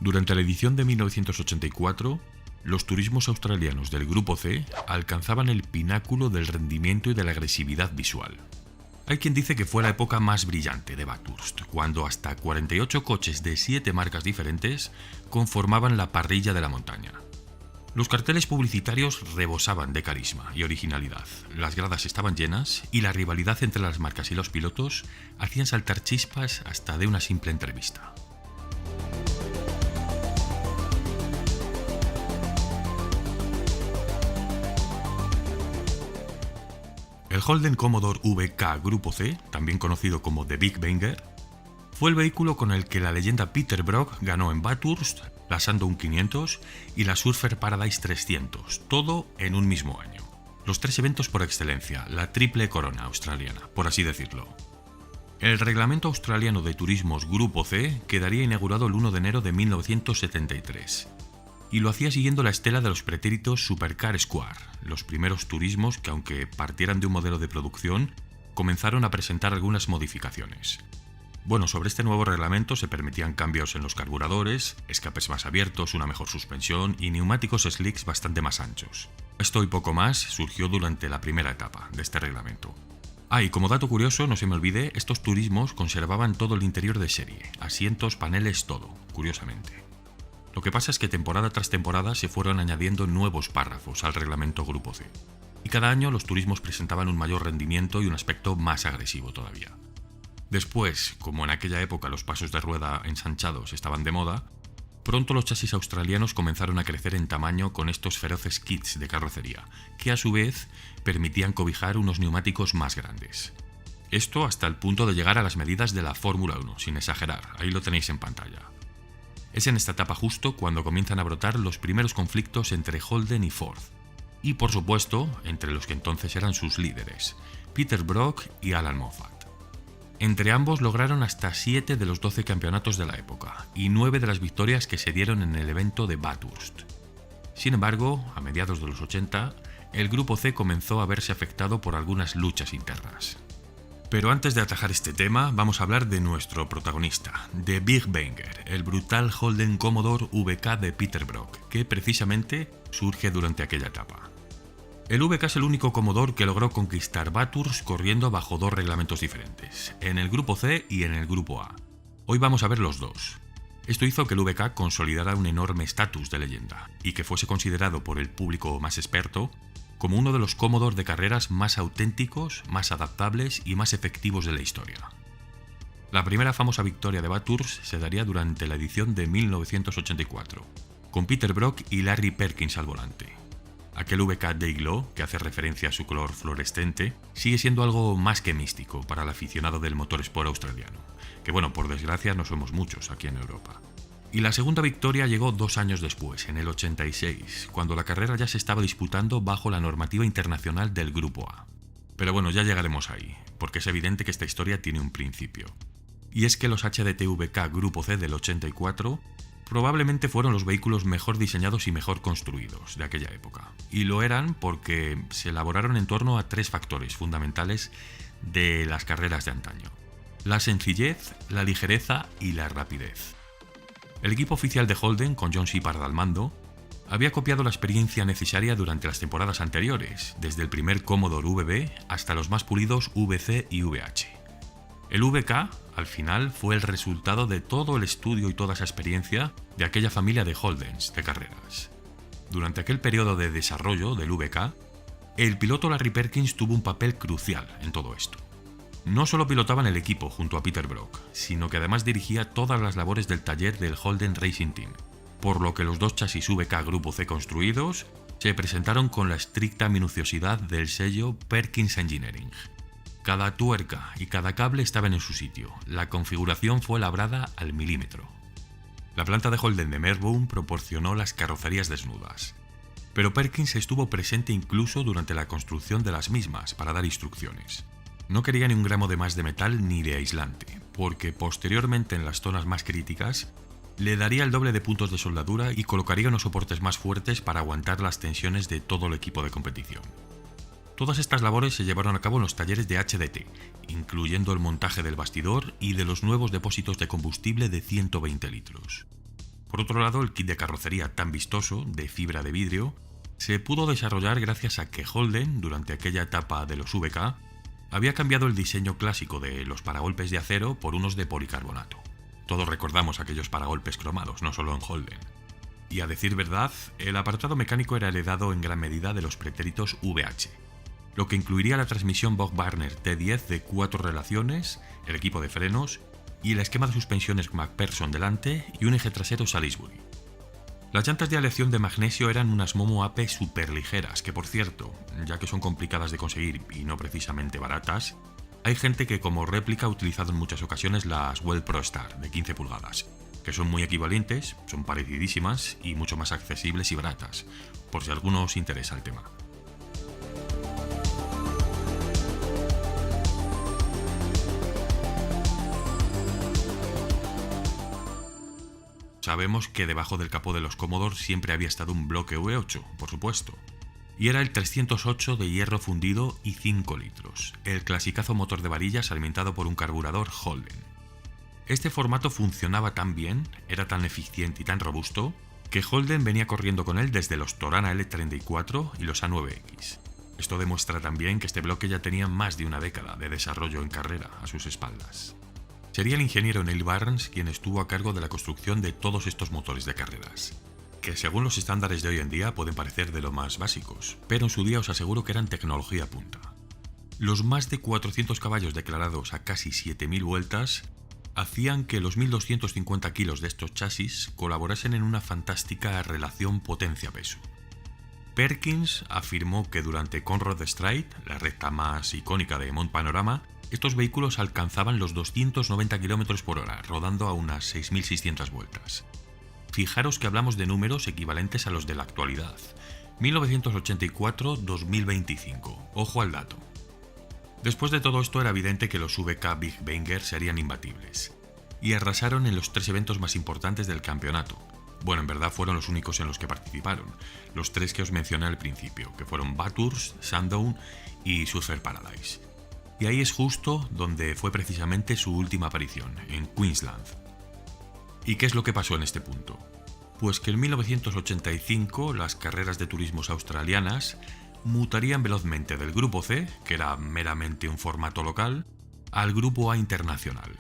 Durante la edición de 1984, los turismos australianos del Grupo C alcanzaban el pináculo del rendimiento y de la agresividad visual. Hay quien dice que fue la época más brillante de Bathurst, cuando hasta 48 coches de 7 marcas diferentes conformaban la parrilla de la montaña. Los carteles publicitarios rebosaban de carisma y originalidad, las gradas estaban llenas y la rivalidad entre las marcas y los pilotos hacían saltar chispas hasta de una simple entrevista. El Holden Commodore VK Grupo C, también conocido como The Big Banger, fue el vehículo con el que la leyenda Peter Brock ganó en Bathurst la Sandown 500 y la Surfer Paradise 300, todo en un mismo año. Los tres eventos por excelencia, la triple corona australiana, por así decirlo. El Reglamento Australiano de Turismos Grupo C quedaría inaugurado el 1 de enero de 1973. Y lo hacía siguiendo la estela de los pretéritos Supercar Square, los primeros turismos que, aunque partieran de un modelo de producción, comenzaron a presentar algunas modificaciones. Bueno, sobre este nuevo reglamento se permitían cambios en los carburadores, escapes más abiertos, una mejor suspensión y neumáticos slicks bastante más anchos. Esto y poco más surgió durante la primera etapa de este reglamento. Y como dato curioso, no se me olvide, estos turismos conservaban todo el interior de serie, asientos, paneles, todo, curiosamente. Lo que pasa es que temporada tras temporada se fueron añadiendo nuevos párrafos al reglamento Grupo C, y cada año los turismos presentaban un mayor rendimiento y un aspecto más agresivo todavía. Después, como en aquella época los pasos de rueda ensanchados estaban de moda, pronto los chasis australianos comenzaron a crecer en tamaño con estos feroces kits de carrocería, que a su vez permitían cobijar unos neumáticos más grandes. Esto hasta el punto de llegar a las medidas de la Fórmula 1, sin exagerar, ahí lo tenéis en pantalla. Es en esta etapa justo cuando comienzan a brotar los primeros conflictos entre Holden y Ford, y por supuesto entre los que entonces eran sus líderes, Peter Brock y Alan Moffat. Entre ambos lograron hasta 7 de los 12 campeonatos de la época y 9 de las victorias que se dieron en el evento de Bathurst. Sin embargo, a mediados de los 80, el Grupo C comenzó a verse afectado por algunas luchas internas. Pero antes de atajar este tema, vamos a hablar de nuestro protagonista, The Big Banger, el brutal Holden Commodore VK de Peter Brock, que precisamente surge durante aquella etapa. El VK es el único Commodore que logró conquistar Bathurst corriendo bajo dos reglamentos diferentes, en el Grupo C y en el Grupo A. Hoy vamos a ver los dos. Esto hizo que el VK consolidara un enorme estatus de leyenda, y que fuese considerado por el público más experto como uno de los Commodore de carreras más auténticos, más adaptables y más efectivos de la historia. La primera famosa victoria de Bathurst se daría durante la edición de 1984, con Peter Brock y Larry Perkins al volante. Aquel VK Dayglow, que hace referencia a su color fluorescente, sigue siendo algo más que místico para el aficionado del motorsport australiano, que bueno, por desgracia no somos muchos aquí en Europa. Y la segunda victoria llegó 2 años después, en el 86, cuando la carrera ya se estaba disputando bajo la normativa internacional del Grupo A. Pero bueno, ya llegaremos ahí, porque es evidente que esta historia tiene un principio. Y es que los HDT-VK Grupo C del 84 probablemente fueron los vehículos mejor diseñados y mejor construidos de aquella época. Y lo eran porque se elaboraron en torno a 3 factores fundamentales de las carreras de antaño: la sencillez, la ligereza y la rapidez. El equipo oficial de Holden, con John Shepard al mando, había copiado la experiencia necesaria durante las temporadas anteriores, desde el primer Commodore VB hasta los más pulidos VC y VH. El VK, al final, fue el resultado de todo el estudio y toda esa experiencia de aquella familia de Holdens de carreras. Durante aquel periodo de desarrollo del VK, el piloto Larry Perkins tuvo un papel crucial en todo esto. No solo pilotaban el equipo junto a Peter Brock, sino que además dirigía todas las labores del taller del Holden Racing Team, por lo que los dos chasis VK Grupo C construidos se presentaron con la estricta minuciosidad del sello Perkins Engineering. Cada tuerca y cada cable estaban en su sitio, la configuración fue labrada al milímetro. La planta de Holden de Melbourne proporcionó las carrocerías desnudas, pero Perkins estuvo presente incluso durante la construcción de las mismas para dar instrucciones. No quería ni un gramo de más de metal ni de aislante, porque posteriormente en las zonas más críticas le daría el doble de puntos de soldadura y colocaría unos soportes más fuertes para aguantar las tensiones de todo el equipo de competición. Todas estas labores se llevaron a cabo en los talleres de HDT, incluyendo el montaje del bastidor y de los nuevos depósitos de combustible de 120 litros. Por otro lado, el kit de carrocería tan vistoso, de fibra de vidrio, se pudo desarrollar gracias a que Holden, durante aquella etapa de los VK, había cambiado el diseño clásico de los paragolpes de acero por unos de policarbonato. Todos recordamos aquellos paragolpes cromados, no solo en Holden. Y a decir verdad, el apartado mecánico era heredado en gran medida de los pretéritos VH, lo que incluiría la transmisión Bock-Barner T10 de 4 relaciones, el equipo de frenos y el esquema de suspensiones McPherson delante y un eje trasero Salisbury. Las llantas de aleación de magnesio eran unas Momo AP super ligeras, que por cierto, ya que son complicadas de conseguir y no precisamente baratas, hay gente que como réplica ha utilizado en muchas ocasiones las Well Pro Star de 15 pulgadas, que son muy equivalentes, son parecidísimas y mucho más accesibles y baratas, por si a alguno os interesa el tema. Sabemos que debajo del capó de los Commodore siempre había estado un bloque V8, por supuesto, y era el 308 de hierro fundido y 5 litros, el clasicazo motor de varillas alimentado por un carburador Holden. Este formato funcionaba tan bien, era tan eficiente y tan robusto, que Holden venía corriendo con él desde los Torana L34 y los A9X. Esto demuestra también que este bloque ya tenía más de una década de desarrollo en carrera a sus espaldas. Sería el ingeniero Neil Barnes quien estuvo a cargo de la construcción de todos estos motores de carreras, que según los estándares de hoy en día pueden parecer de lo más básicos, pero en su día os aseguro que eran tecnología punta. Los más de 400 caballos declarados a casi 7000 vueltas hacían que los 1250 kilos de estos chasis colaborasen en una fantástica relación potencia-peso. Perkins afirmó que durante Conrod Straight, la recta más icónica de Mont Panorama, estos vehículos alcanzaban los 290 km por hora, rodando a unas 6600 vueltas. Fijaros que hablamos de números equivalentes a los de la actualidad. 1984-2025. Ojo al dato. Después de todo esto era evidente que los VK Big Banger serían imbatibles, y arrasaron en los 3 eventos más importantes del campeonato. Bueno, en verdad fueron los únicos en los que participaron, los 3 que os mencioné al principio, que fueron Bathurst, Sandown y Surfer Paradise. Y ahí es justo donde fue precisamente su última aparición, en Queensland. ¿Y qué es lo que pasó en este punto? Pues que en 1985 las carreras de turismos australianas mutarían velozmente del Grupo C, que era meramente un formato local, al Grupo A internacional.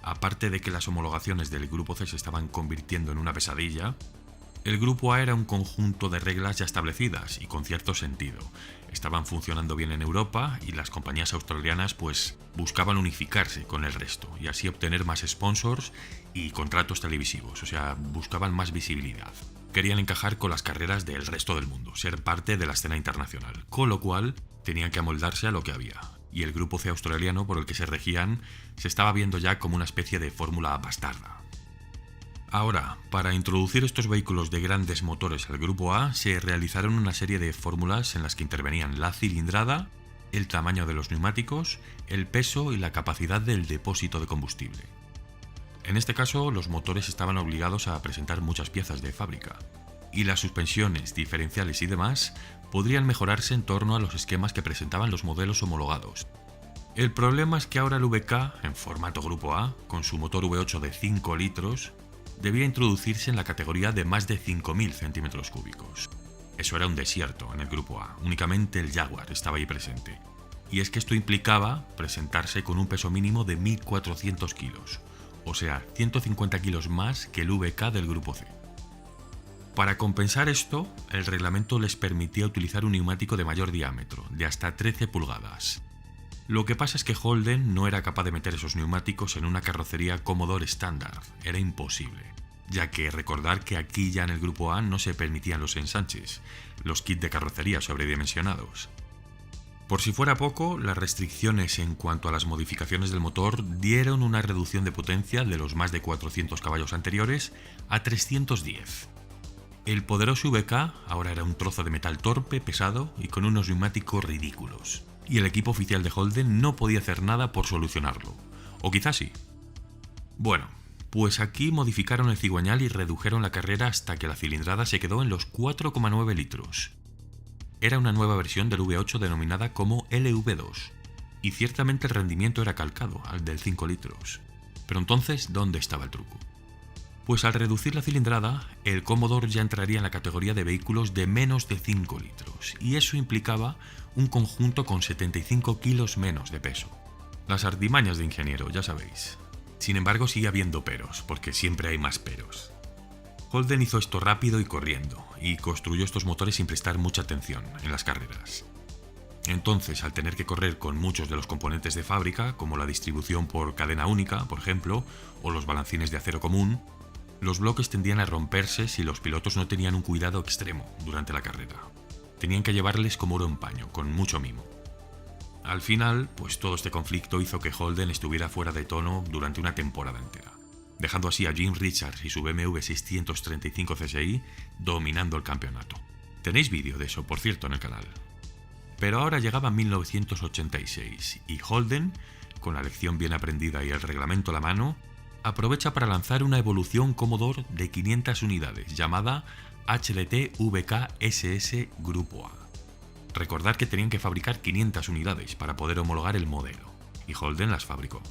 Aparte de que las homologaciones del Grupo C se estaban convirtiendo en una pesadilla, el Grupo A era un conjunto de reglas ya establecidas y con cierto sentido. Estaban funcionando bien en Europa y las compañías australianas pues buscaban unificarse con el resto y así obtener más sponsors y contratos televisivos, o sea, buscaban más visibilidad. Querían encajar con las carreras del resto del mundo, ser parte de la escena internacional, con lo cual tenían que amoldarse a lo que había. Y el Grupo C australiano por el que se regían se estaba viendo ya como una especie de fórmula bastarda. Ahora, para introducir estos vehículos de grandes motores al Grupo A, se realizaron una serie de fórmulas en las que intervenían la cilindrada, el tamaño de los neumáticos, el peso y la capacidad del depósito de combustible. En este caso, los motores estaban obligados a presentar muchas piezas de fábrica, y las suspensiones, diferenciales y demás podrían mejorarse en torno a los esquemas que presentaban los modelos homologados. El problema es que ahora el VK, en formato Grupo A, con su motor V8 de 5 litros, debía introducirse en la categoría de más de 5.000 centímetros cúbicos. Eso era un desierto en el Grupo A, únicamente el Jaguar estaba ahí presente. Y es que esto implicaba presentarse con un peso mínimo de 1.400 kilos, o sea, 150 kilos más que el VK del Grupo C. Para compensar esto, el reglamento les permitía utilizar un neumático de mayor diámetro, de hasta 13 pulgadas. Lo que pasa es que Holden no era capaz de meter esos neumáticos en una carrocería Commodore estándar, era imposible, ya que recordar que aquí ya en el Grupo A no se permitían los ensanches, los kits de carrocería sobredimensionados. Por si fuera poco, las restricciones en cuanto a las modificaciones del motor dieron una reducción de potencia de los más de 400 caballos anteriores a 310. El poderoso VK ahora era un trozo de metal torpe, pesado y con unos neumáticos ridículos. Y el equipo oficial de Holden no podía hacer nada por solucionarlo. O quizás sí. Bueno, Pues aquí modificaron el cigüeñal y redujeron la carrera hasta que la cilindrada se quedó en los 4,9 litros. Era una nueva versión del V8 denominada como LV2, y ciertamente el rendimiento era calcado al del 5 litros. Pero entonces, ¿dónde estaba el truco? Pues al reducir la cilindrada, el Commodore ya entraría en la categoría de vehículos de menos de 5 litros, y eso implicaba un conjunto con 75 kilos menos de peso. Las artimañas de ingeniero, ya sabéis. Sin embargo, sigue habiendo peros, porque siempre hay más peros. Holden hizo esto rápido y corriendo, y construyó estos motores sin prestar mucha atención en las carreras. Entonces, al tener que correr con muchos de los componentes de fábrica, como la distribución por cadena única, por ejemplo, o los balancines de acero común, los bloques tendían a romperse si los pilotos no tenían un cuidado extremo durante la carrera. Tenían que llevarles como oro en paño, con mucho mimo. Al final, pues todo este conflicto hizo que Holden estuviera fuera de tono durante una temporada entera, dejando así a Jim Richards y su BMW 635 CSI dominando el campeonato. Tenéis vídeo de eso, por cierto, en el canal. Pero ahora llegaba 1986 y Holden, con la lección bien aprendida y el reglamento a la mano, aprovecha para lanzar una evolución Commodore de 500 unidades llamada HDT VK-SS Grupo A. Recordad que tenían que fabricar 500 unidades para poder homologar el modelo, y Holden las fabricó.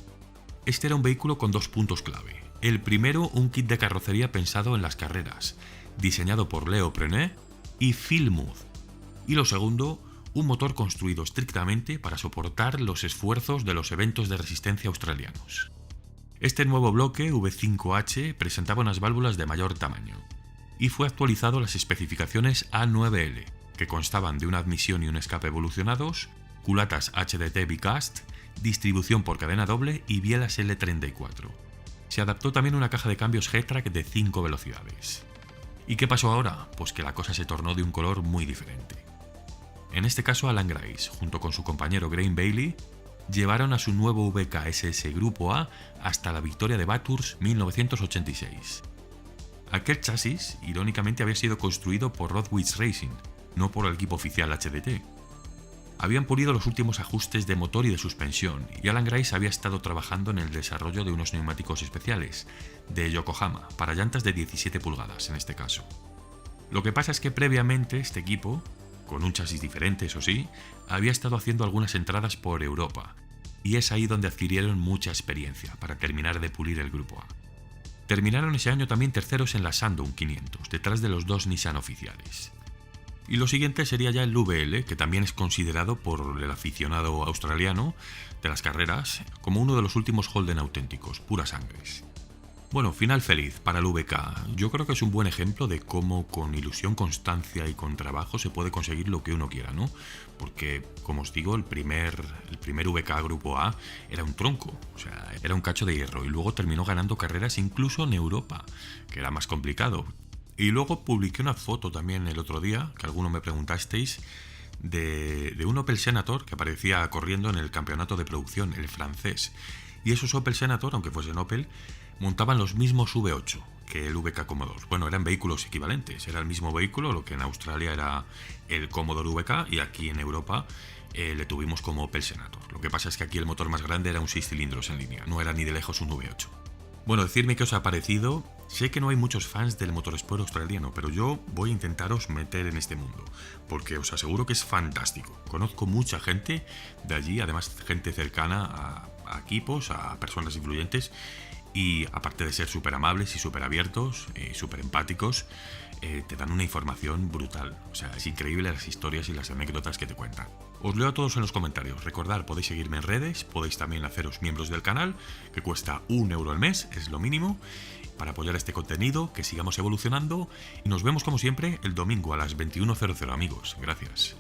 Este era un vehículo con dos puntos clave. El primero, un kit de carrocería pensado en las carreras, diseñado por Leo Preneur y Phil Mudd. Y lo segundo, un motor construido estrictamente para soportar los esfuerzos de los eventos de resistencia australianos. Este nuevo bloque V5H presentaba unas válvulas de mayor tamaño, y fue actualizado a las especificaciones A9L, que constaban de una admisión y un escape evolucionados, culatas HDT Bicast, distribución por cadena doble y bielas L34. Se adaptó también una caja de cambios G-Track de 5 velocidades. ¿Y qué pasó ahora? Pues que la cosa se tornó de un color muy diferente. En este caso, Alan Grice, junto con su compañero Graeme Bailey, llevaron a su nuevo VK-SS Grupo A hasta la victoria de Bathurst 1986. Aquel chasis, irónicamente, había sido construido por Rodwitz Racing, no por el equipo oficial HDT. Habían pulido los últimos ajustes de motor y de suspensión, y Alan Grice había estado trabajando en el desarrollo de unos neumáticos especiales, de Yokohama, para llantas de 17 pulgadas en este caso. Lo que pasa es que previamente este equipo, con un chasis diferente eso sí, había estado haciendo algunas entradas por Europa, y es ahí donde adquirieron mucha experiencia para terminar de pulir el Grupo A. Terminaron ese año también terceros en la Sandown 500, detrás de los dos Nissan oficiales. Y lo siguiente sería ya el VL, que también es considerado por el aficionado australiano de las carreras como uno de los últimos Holden auténticos, puras sangres. Bueno, final feliz para el VK. Yo creo que es un buen ejemplo de cómo con ilusión, constancia y con trabajo se puede conseguir lo que uno quiera, ¿no? Porque, como os digo, el primer VK Grupo A era un tronco, o sea, era un cacho de hierro, y luego terminó ganando carreras incluso en Europa, que era más complicado. Y luego publiqué una foto también el otro día, que algunos me preguntasteis, de un Opel Senator que aparecía corriendo en el campeonato de producción, el francés. Y esos Opel Senator, aunque fuesen Opel, montaban los mismos V8 que el VK Commodore. Bueno, eran vehículos equivalentes, era el mismo vehículo, lo que en Australia era el Commodore VK y aquí en Europa le tuvimos como Opel Senator. Lo que pasa es que aquí el motor más grande era un 6 cilindros en línea, no era ni de lejos un V8. Bueno, decidme qué os ha parecido. Sé que no hay muchos fans del motorsport australiano, pero yo voy a intentaros meter en este mundo, porque os aseguro que es fantástico. Conozco mucha gente de allí, además gente cercana a equipos, a personas influyentes, y aparte de ser súper amables y súper abiertos y súper empáticos, te dan una información brutal. O sea, es increíble las historias y las anécdotas que te cuentan. Os leo a todos en los comentarios. Recordad, podéis seguirme en redes, podéis también haceros miembros del canal, que cuesta €1 al mes, es lo mínimo, para apoyar este contenido, que sigamos evolucionando, y nos vemos como siempre el domingo a las 21:00, amigos. Gracias.